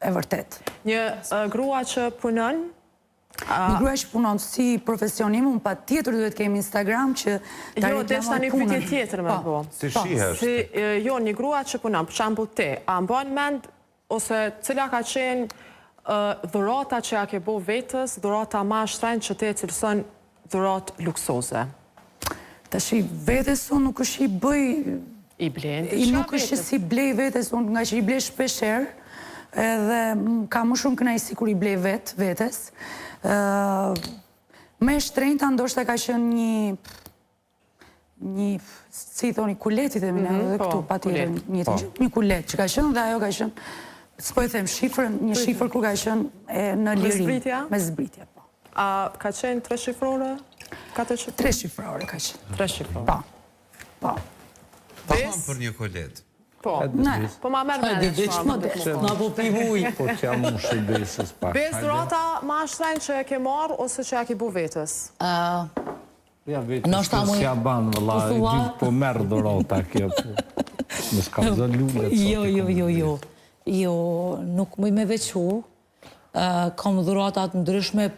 e vërtet. Një grua që punon, një grua që punon si profesionim, unë pa tjetër duhet kemi Instagram që ta jo, të ishta një pyetje tjetër me bo. Si shihesh? Jo, një grua që punon, për shembull ti, a mban mend, ose cila ka qenë dhurata që ja ke bo vetës, dhurata ma shtrenjtë që ti e cilëson dhuratë luksoze? Tash vetes unë nuk është i bëj... I blen? Nuk është si blej vetes, unë nga që i blej shpesher, edhe ka më shumë kënaqësi kur i blej vetes. Me shtrenjta ndoshta ka qenë një, si i thoni, kulet i themi ne, edhe këtu patjetër një kulet që ka qenë dhe ajo ka qenë, s'po e them shifrën, një shifër ku ka qenë në lirim. Me zbritja, po. A ka qenë 3 shifrore? 3 shifrore ka qenë. 3 shifrore. Po. Pa mam për një kolet. Po, ma merë me Na po pi vuj. Po që jam unë shëndesës pak. Bez dhurata ma shtrenjtë që e ke marë ose që ja ke bu vetës? Ja vetës që s'ja banë, vëlla, gjithë po merë dhurata kjo. Në s'ka zë lullet. Jo, nuk mëj me vequ. Kam dhuratat ndryshme,